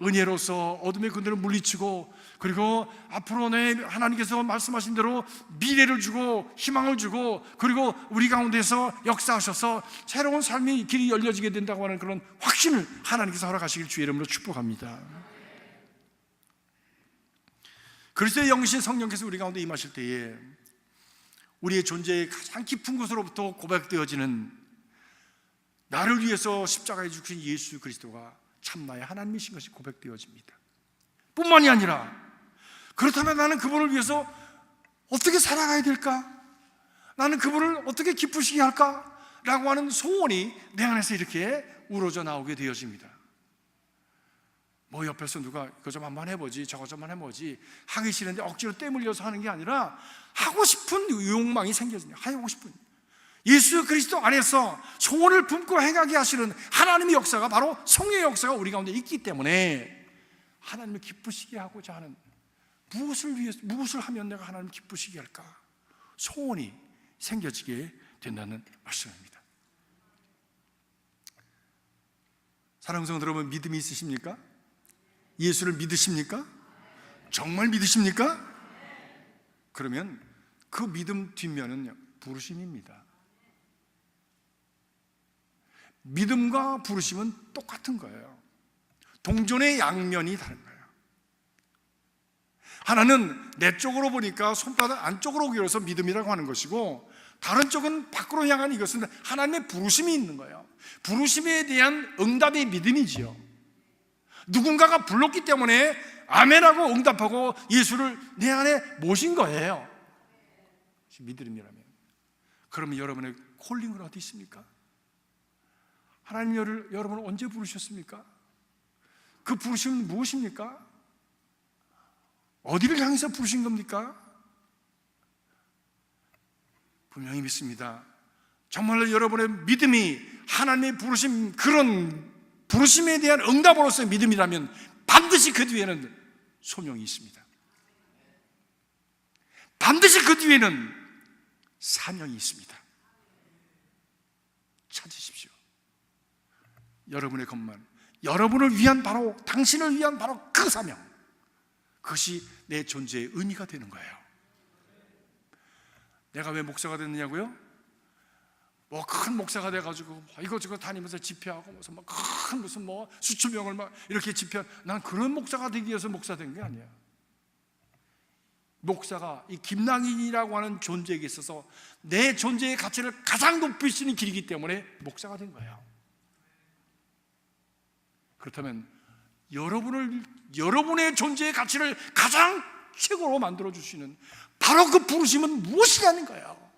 은혜로서 어둠의 그늘을 물리치고, 그리고 앞으로 내 하나님께서 말씀하신 대로 미래를 주고 희망을 주고, 그리고 우리 가운데서 역사하셔서 새로운 삶의 길이 열려지게 된다고 하는 그런 확신을 하나님께서 허락하시길 주의 이름으로 축복합니다. 그리스도의 영이신 성령께서 우리 가운데 임하실 때에 우리의 존재의 가장 깊은 곳으로부터 고백되어지는, 나를 위해서 십자가에 죽으신 예수 그리스도가 참나의 하나님이신 것이 고백되어집니다. 뿐만이 아니라, 그렇다면 나는 그분을 위해서 어떻게 살아가야 될까? 나는 그분을 어떻게 기쁘시게 할까? 라고 하는 소원이 내 안에서 이렇게 우러져 나오게 되어집니다. 뭐 옆에서 누가 이거 좀 한번 해보지, 저거 좀 한번 해보지 하기 싫은데 억지로 떼물려서 하는 게 아니라 하고 싶은 욕망이 생겨집니다. 하고 싶은, 예수 그리스도 안에서 소원을 품고 행하게 하시는 하나님의 역사가, 바로 성령의 역사가 우리 가운데 있기 때문에 하나님을 기쁘시게 하고자 하는, 무엇을 하면 내가 하나님을 기쁘시게 할까? 소원이 생겨지게 된다는 말씀입니다. 사랑하는 성도 여러분, 믿음이 있으십니까? 예수를 믿으십니까? 정말 믿으십니까? 그러면 그 믿음 뒷면은 부르심입니다. 믿음과 부르심은 똑같은 거예요. 동전의 양면이 다른 거예요. 하나는 내 쪽으로 보니까 손바닥 안쪽으로 기울어서 믿음이라고 하는 것이고, 다른 쪽은 밖으로 향한 이것은 하나님의 부르심이 있는 거예요. 부르심에 대한 응답의 믿음이지요. 누군가가 불렀기 때문에 아멘하고 응답하고 예수를 내 안에 모신 거예요. 믿음이라면. 그러면 여러분의 콜링은 어디 있습니까? 하나님 여러분을 언제 부르셨습니까? 그 부르심은 무엇입니까? 어디를 향해서 부르신 겁니까? 분명히 믿습니다. 정말로 여러분의 믿음이 하나님의 부르심, 그런 부르심에 대한 응답으로서의 믿음이라면 반드시 그 뒤에는 소명이 있습니다. 반드시 그 뒤에는 사명이 있습니다. 찾으십시오. 여러분의 것만, 여러분을 위한 바로, 당신을 위한 바로 그 사명, 그것이 내 존재의 의미가 되는 거예요. 내가 왜 목사가 됐느냐고요? 뭐 큰 목사가 돼가지고 이거저거 다니면서 집회하고 무슨 막 큰 무슨 뭐 수천 명을 막 이렇게 집회, 난 그런 목사가 되기 위해서 목사 된 게 아니야. 목사가 이 김낭인이라고 하는 존재에게 있어서 내 존재의 가치를 가장 높이시는 길이기 때문에 목사가 된 거예요. 그렇다면 여러분의 존재의 가치를 가장 최고로 만들어 주시는 바로 그 부르심은 무엇이냐는 거예요.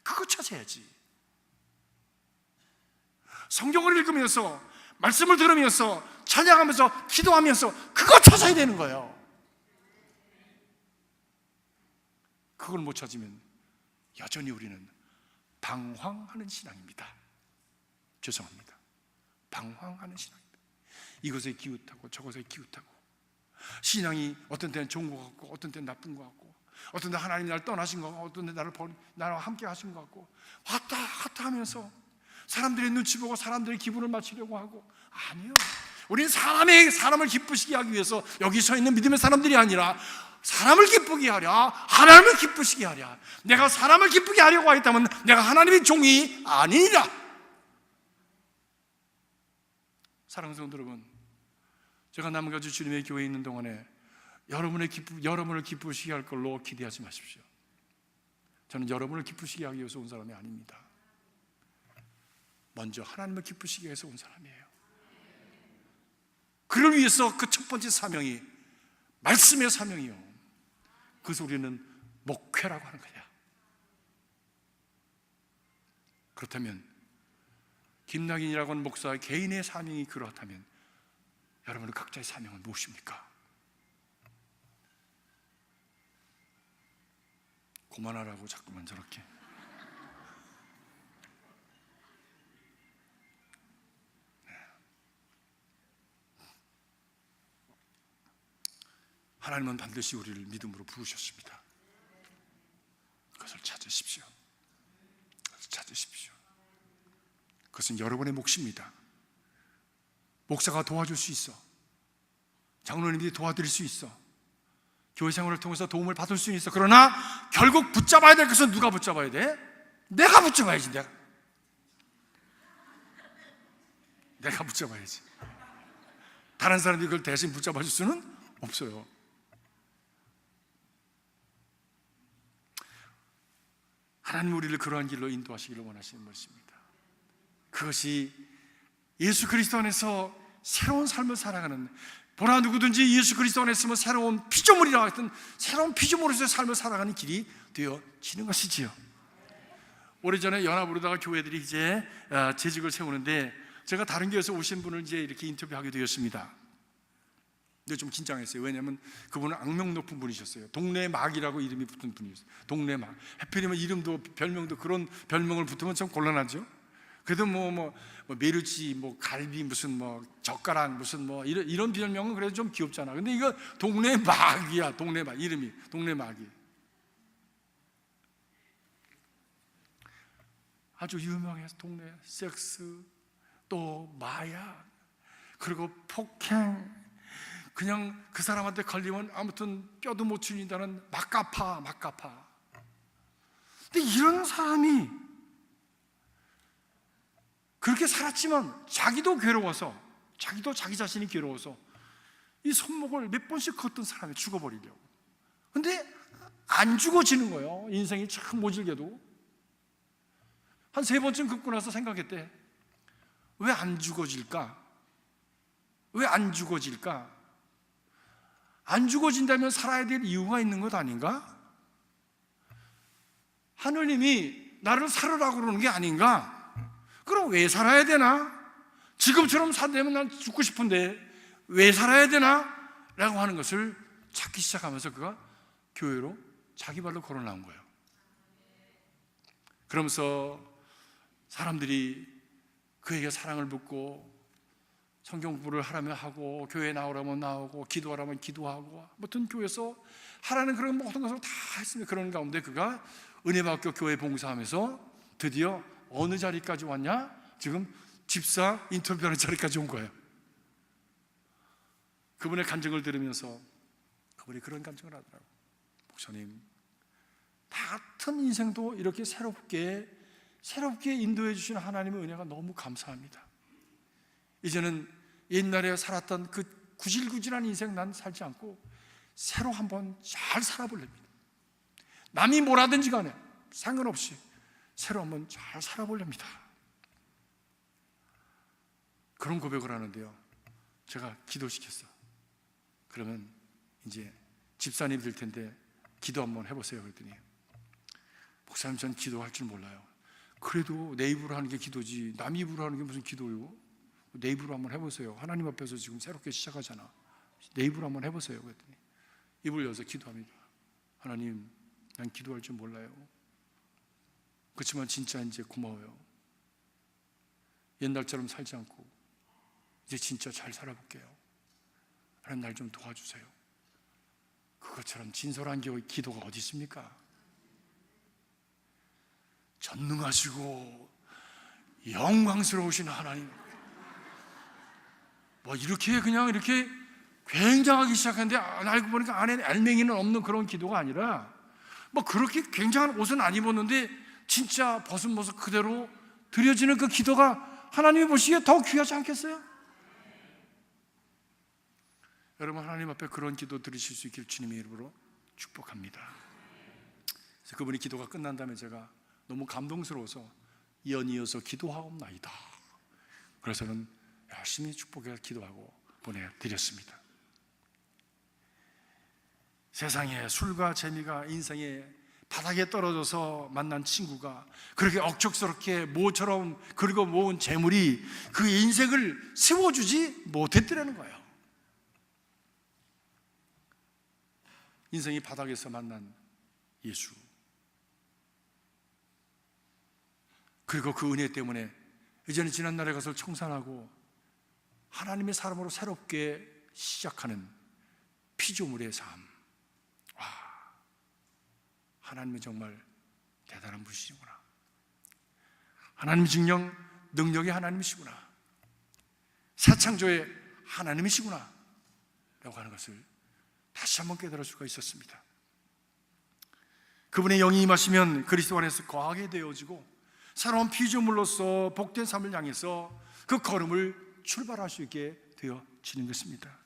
그거 찾아야지. 성경을 읽으면서, 말씀을 들으면서, 찬양하면서, 기도하면서 그거 찾아야 되는 거예요. 그걸 못 찾으면 여전히 우리는 방황하는 신앙입니다. 죄송합니다. 방황하는 신앙입니다. 이것에 기웃하고 저것에 기웃하고, 신앙이 어떤 때는 좋은 것 같고 어떤 때는 나쁜 것 같고, 어떤 때 하나님이 나를 떠나신 것 같고 어떤 때 나와 함께 하신 것 같고, 왔다 갔다 하면서 사람들의 눈치 보고 사람들의 기분을 맞추려고 하고. 아니요, 우리는 사람을 기쁘시게 하기 위해서 여기 서 있는 믿음의 사람들이 아니라 사람을 기쁘게 하랴, 하나님을 기쁘시게 하랴. 내가 사람을 기쁘게 하려고 하였다면 내가 하나님의 종이 아니니라. 사랑하는 성도 여러분, 제가 남가주 주님의 교회에 있는 동안에 여러분을 기쁘시게 할 걸로 기대하지 마십시오. 저는 여러분을 기쁘시게 하기 위해서 온 사람이 아닙니다. 먼저 하나님을 기쁘시게 해서 온 사람이에요. 그를 위해서 그 첫 번째 사명이 말씀의 사명이요, 그래서 우리는 목회라고 하는 거야. 그렇다면 김낙인이라고 하는 목사의 개인의 사명이 그렇다면 여러분의 각자의 사명은 무엇입니까? 그만하라고 자꾸만 저렇게. 하나님은 반드시 우리를 믿음으로 부르셨습니다. 그것을 찾으십시오. 그것을 찾으십시오. 그것은 여러분의 몫입니다. 목사가 도와줄 수 있어. 장로님들이 도와드릴 수 있어. 교회 생활을 통해서 도움을 받을 수 있어. 그러나 결국 붙잡아야 될 것은 누가 붙잡아야 돼? 내가 붙잡아야지. 내가 붙잡아야지. 다른 사람들이 그걸 대신 붙잡아 줄 수는 없어요. 하나님 우리를 그러한 길로 인도하시기를 원하시는 것입니다. 그것이 예수 그리스도 안에서 새로운 삶을 살아가는, 보나 누구든지 예수 그리스도 안에 있으면 새로운 피조물이라 했던 새로운 피조물로서의 삶을 살아가는 길이 되어지는 것이지요. 오래전에 연합으로다가 교회들이 이제 재직을 세우는데, 제가 다른 교회에서 오신 분을 이제 이렇게 인터뷰하게 되었습니다. 근데 좀 긴장했어요. 왜냐하면 그분은 악명 높은 분이셨어요. 동네 막이라고 이름이 붙은 분이었어요. 동네 막. 하필이면 이름도 별명도 그런 별명을 붙으면 좀 곤란하죠. 그래도 뭐 메르지, 뭐 갈비, 무슨 뭐 젓가락, 무슨 뭐 이런 별명은 그래도 좀 귀엽잖아. 근데 이거 동네 막이야. 동네 막, 이름이 동네 막이. 아주 유명해서 동네 섹스, 또 마약, 그리고 폭행, 그냥 그 사람한테 걸리면 아무튼 뼈도 못 추린다는 막가파. 근데 이런 사람이 그렇게 살았지만 자기도 괴로워서, 자기도 자기 자신이 괴로워서 이 손목을 몇 번씩 걷던 사람이, 죽어버리려고. 근데 안 죽어지는 거예요. 인생이 참 모질게도. 그래서 그 사람이 한 3번쯤 긋고 나서 생각했대. 왜 안 죽어질까? 왜 안 죽어질까? 안 죽어진다면 살아야 될 이유가 있는 것 아닌가? 하느님이 나를 살으라고 그러는 게 아닌가? 그럼 왜 살아야 되나? 지금처럼 살려면 난 죽고 싶은데 왜 살아야 되나? 라고 하는 것을 찾기 시작하면서 그가 교회로 자기 발로 걸어 나온 거예요. 그러면서 사람들이 그에게 사랑을 붓고 성경 공부를 하라면 하고 교회에 나오라면 나오고 기도하라면 기도하고 아무튼 교회에서 하라는 그런 모든 것을 다 했습니다. 그런 가운데 그가 은혜받고 교회 봉사하면서 드디어 어느 자리까지 왔냐? 지금 집사 인터뷰하는 자리까지 온 거예요. 그분의 간증을 들으면서 그분이 그런 간증을 하더라고요. 목사님, 같은 인생도 이렇게 새롭게 인도해 주시는 하나님의 은혜가 너무 감사합니다. 이제는 옛날에 살았던 그 구질구질한 인생 난 살지 않고 새로 한번 잘 살아보렵니다. 남이 뭐라든지 간에 상관없이 새로 한번 잘 살아보렵니다. 그런 고백을 하는데요, 제가 기도시켰어. 그러면 이제 집사님 될 텐데 기도 한번 해보세요. 그랬더니 목사님, 전 기도할 줄 몰라요. 그래도 내 입으로 하는 게 기도지 남 입으로 하는 게 무슨 기도요? 내 입으로 한번 해보세요. 하나님 앞에서 지금 새롭게 시작하잖아. 내 입으로 한번 해보세요. 그랬더니 입을 열어서 기도합니다. 하나님, 난 기도할 줄 몰라요. 그렇지만 진짜 이제 고마워요. 옛날처럼 살지 않고 이제 진짜 잘 살아볼게요. 하나님, 날 좀 도와주세요. 그것처럼 진솔한 기도가 어디 있습니까? 전능하시고 영광스러우신 하나님, 뭐 이렇게 그냥 이렇게 굉장하기 시작했는데 알고 보니까 안에 알맹이는 없는 그런 기도가 아니라 뭐 그렇게 굉장한 옷은 안 입었는데 진짜 벗은 모습 그대로 드려지는 그 기도가 하나님이 보시기에 더 귀하지 않겠어요? 여러분, 하나님 앞에 그런 기도 들으실 수 있기를 주님의 이름으로 축복합니다. 그래서 그분이 기도가 끝난 다음에 제가 너무 감동스러워서 연이어서 기도하옵나이다. 그래서는 열심히 축복해 기도하고 보내드렸습니다. 세상에 술과 재미가 인생의 바닥에 떨어져서 만난 친구가 그렇게 억척스럽게 모처럼 긁어 모은 재물이 그 인생을 세워주지 못했더라는 거예요. 인생이 바닥에서 만난 예수, 그리고 그 은혜 때문에 이제는 지난날의 것을 청산하고 하나님의 사람으로 새롭게 시작하는 피조물의 삶. 와, 하나님은 정말 대단한 분이시구나. 하나님 증령 능력의 하나님이시구나. 새 창조의 하나님이시구나 라고 하는 것을 다시 한번 깨달을 수가 있었습니다. 그분의 영이 임하시면 그리스도 안에서 거하게 되어지고 새로운 피조물로서 복된 삶을 향해서 그 걸음을 출발할 수 있게 되어지는 것입니다.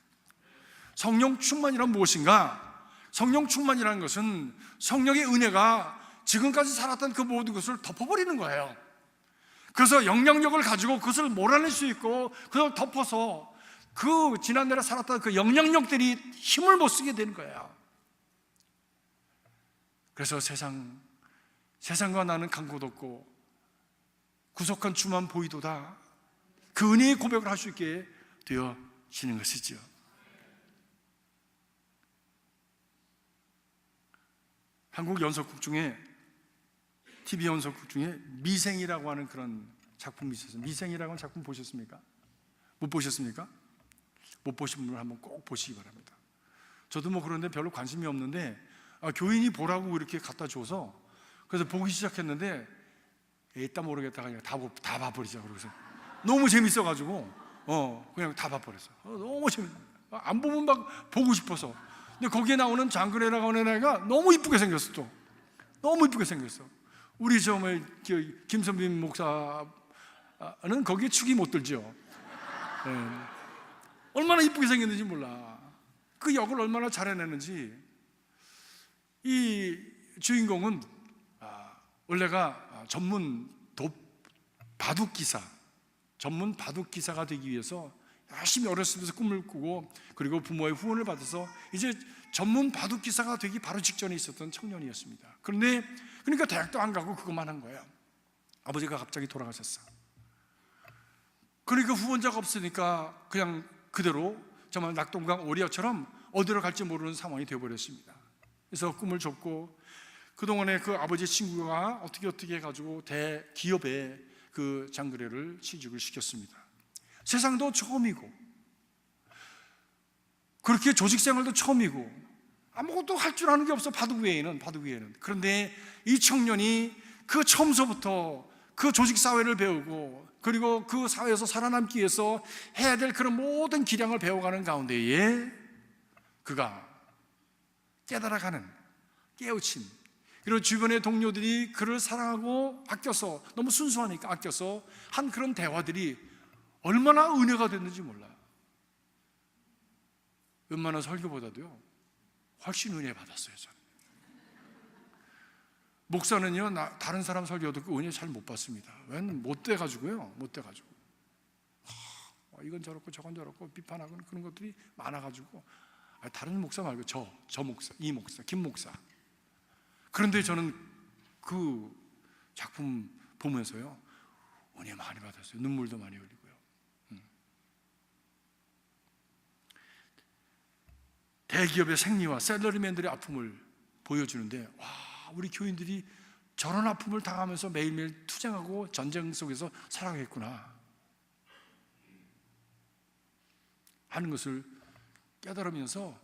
성령 충만이란 무엇인가? 성령 충만이라는 것은 성령의 은혜가 지금까지 살았던 그 모든 것을 덮어버리는 거예요. 그래서 영향력을 가지고 그것을 몰아낼 수 있고 그걸 덮어서 그 지난날에 살았던 그 영향력들이 힘을 못 쓰게 되는 거예요. 그래서 세상과 나는 간 곳 없고 구속한 주만 보이도다, 그 은혜의 고백을 할 수 있게 되어지는 것이죠. 한국 연속극 중에, TV 연속극 중에 미생이라고 하는 그런 작품이 있었어요. 미생이라고 하는 작품 보셨습니까? 못 보셨습니까? 못 보신 분은 한번 꼭 보시기 바랍니다. 저도 뭐 그런데 별로 관심이 없는데 교인이 보라고 이렇게 갖다 줘서 그래서 보기 시작했는데 에따 모르겠다 그냥 다 봐버리자. 그래서 너무 재밌어가지고 그냥 다 봐버렸어. 너무 재밌어. 안 보면 막 보고 싶어서. 근데 거기에 나오는 장그래라고 하는 애가 너무 이쁘게 생겼어. 또 너무 이쁘게 생겼어. 우리 김선빈 목사는 거기에 축이 못 들죠. 네. 얼마나 이쁘게 생겼는지 몰라. 그 역을 얼마나 잘해내는지. 이 주인공은 원래가 전문 바둑기사, 전문 바둑기사가 되기 위해서 열심히 어렸을 때부터 꿈을 꾸고 그리고 부모의 후원을 받아서 이제 전문 바둑기사가 되기 바로 직전에 있었던 청년이었습니다. 그러니까 대학도 안 가고 그것만 한 거예요. 아버지가 갑자기 돌아가셨어. 그러니까 후원자가 없으니까 그냥 그대로 정말 낙동강 오리아처럼 어디로 갈지 모르는 상황이 되어버렸습니다. 그래서 꿈을 줬고 그동안에 그 아버지 친구가 어떻게 해가지고 대기업에 그 장그래를 취직을 시켰습니다. 세상도 처음이고 그렇게 조직생활도 처음이고 아무것도 할 줄 아는 게 없어. 바둑 외에는. 그런데 이 청년이 그 처음서부터 그 조직사회를 배우고 그리고 그 사회에서 살아남기 위해서 해야 될 그런 모든 기량을 배워가는 가운데에 그가 깨달아가는, 깨우침, 그리고 주변의 동료들이 그를 사랑하고 아껴서, 너무 순수하니까 아껴서 한 그런 대화들이 얼마나 은혜가 됐는지 몰라요. 웬만한 설교보다도요 훨씬 은혜 받았어요. 저는. 목사는요 다른 사람 설교 듣고 은혜 잘 못 받습니다. 왜냐면 못 돼가지고요. 이건 저렇고 저건 저렇고 비판하고 그런 것들이 많아가지고 다른 목사 말고 저 목사, 이 목사, 김 목사. 그런데 저는 그 작품 보면서요 은혜 많이 받았어요. 눈물도 많이 흘리고요. 대기업의 생리와 샐러리맨들의 아픔을 보여주는데 와, 우리 교인들이 저런 아픔을 당하면서 매일매일 투쟁하고 전쟁 속에서 살아가겠구나 하는 것을 깨달으면서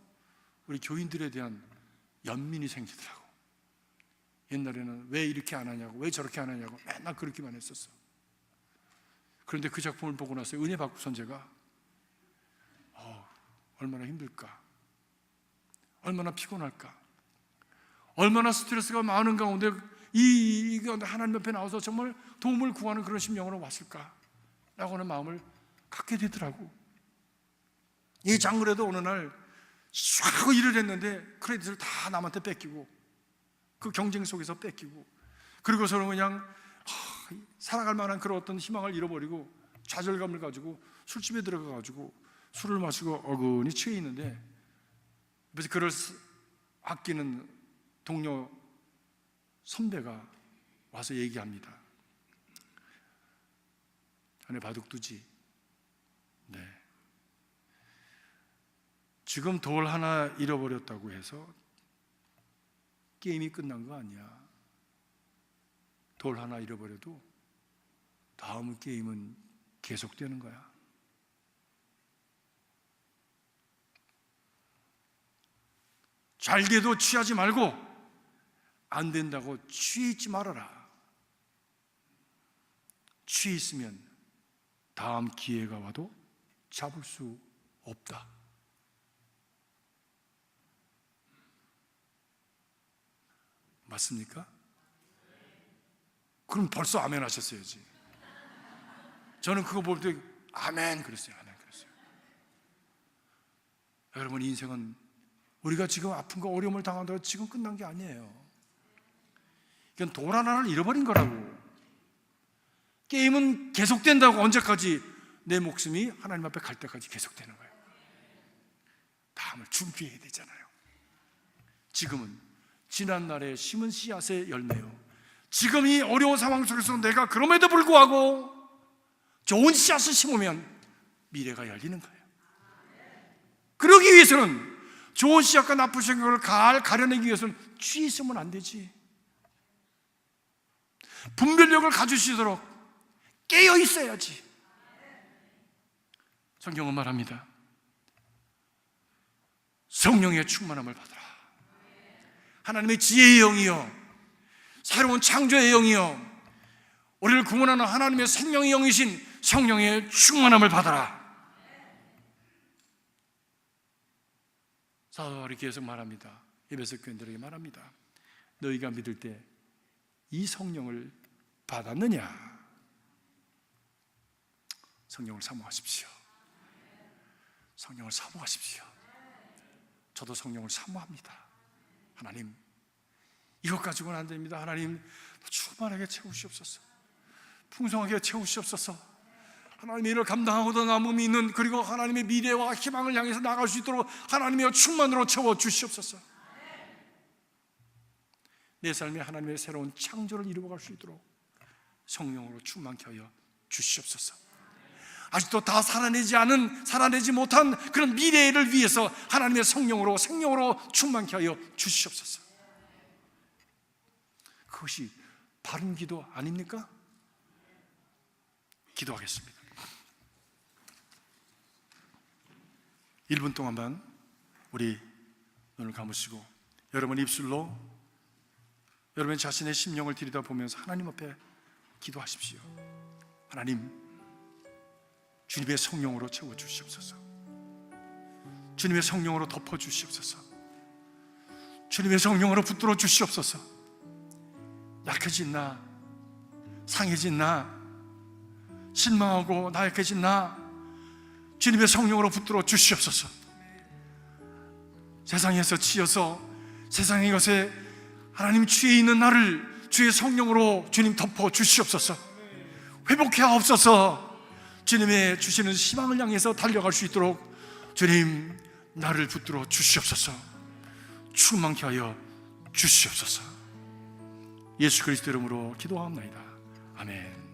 우리 교인들에 대한 연민이 생기더라고. 옛날에는 왜 이렇게 안 하냐고, 왜 저렇게 안 하냐고 맨날 그렇게만 했었어. 그런데 그 작품을 보고 나서 은혜 받고선 제가 얼마나 힘들까, 얼마나 피곤할까, 얼마나 스트레스가 많은 가운데 이거 하나님 옆에 나와서 정말 도움을 구하는 그런 심령으로 왔을까 라고 하는 마음을 갖게 되더라고. 이 장그래도 어느 날 쫙 일을 했는데 크레딧을 다 남한테 뺏기고 그 경쟁 속에서 뺏기고 그리고서는 그냥 살아갈 만한 그런 어떤 희망을 잃어버리고 좌절감을 가지고 술집에 들어가가지고 술을 마시고 어근히 취해 있는데 그래서 그를 아끼는 동료 선배가 와서 얘기합니다. 자네 바둑 두지? 네. 지금 돌 하나 잃어버렸다고 해서 게임이 끝난 거 아니야. 돌 하나 잃어버려도 다음 게임은 계속되는 거야. 잘 돼도 취하지 말고 안 된다고 취해 있지 말아라. 취해 있으면 다음 기회가 와도 잡을 수 없다. 맞습니까? 그럼 벌써 아멘 하셨어야지. 저는 그거 볼 때 아멘 그랬어요. 여러분, 인생은 우리가 지금 아픔과 어려움을 당한다고 지금 끝난 게 아니에요. 이건 돌 하나를 잃어버린 거라고. 게임은 계속된다고. 언제까지? 내 목숨이 하나님 앞에 갈 때까지 계속되는 거예요. 다음을 준비해야 되잖아요. 지금은 지난날에 심은 씨앗의 열매요. 지금 이 어려운 상황 속에서 내가 그럼에도 불구하고 좋은 씨앗을 심으면 미래가 열리는 거예요. 그러기 위해서는 좋은 씨앗과 나쁜 생각을 가려내기 위해서는 취해 있으면 안 되지. 분별력을 가지시도록 깨어 있어야지. 성경은 말합니다. 성령의 충만함을 받아라. 하나님의 지혜의 영이요, 새로운 창조의 영이요, 우리를 구원하는 하나님의 생명의 영이신 성령의 충만함을 받아라. 사도바울이 계속 말합니다. 에베소 교인들에게 말합니다. 너희가 믿을 때 이 성령을 받았느냐? 성령을 사모하십시오. 성령을 사모하십시오. 저도 성령을 사모합니다. 하나님, 이것 가지고는 안 됩니다. 하나님, 충만하게 채우시옵소서. 풍성하게 채우시옵소서. 하나님의 일을 감당하고도 남음이 있는, 그리고 하나님의 미래와 희망을 향해서 나갈 수 있도록 하나님의 충만으로 채워주시옵소서. 내 삶에 하나님의 새로운 창조를 이루어갈 수 있도록 성령으로 충만케 하여 주시옵소서. 아직도 다 살아내지 못한 그런 미래를 위해서 하나님의 성령으로, 생명으로 충만케 하여 주시옵소서. 그것이 바른 기도 아닙니까? 기도하겠습니다. 1분 동안만 우리 눈을 감으시고 여러분 입술로 여러분 자신의 심령을 들여다보면서 하나님 앞에 기도하십시오. 하나님, 주님의 성령으로 채워주시옵소서. 주님의 성령으로 덮어주시옵소서. 주님의 성령으로 붙들어 주시옵소서. 약해진 나, 상해진 나, 실망하고 나약해진 나, 주님의 성령으로 붙들어 주시옵소서. 세상에서 치여서 세상의 것에 하나님 취해 있는 나를 주의 성령으로 주님 덮어 주시옵소서. 회복해 하옵소서. 주님의 주시는 희망을 향해서 달려갈 수 있도록 주님 나를 붙들어 주시옵소서. 충만케 하여 주시옵소서. 예수 그리스도 이름으로 기도하옵나이다. 아멘.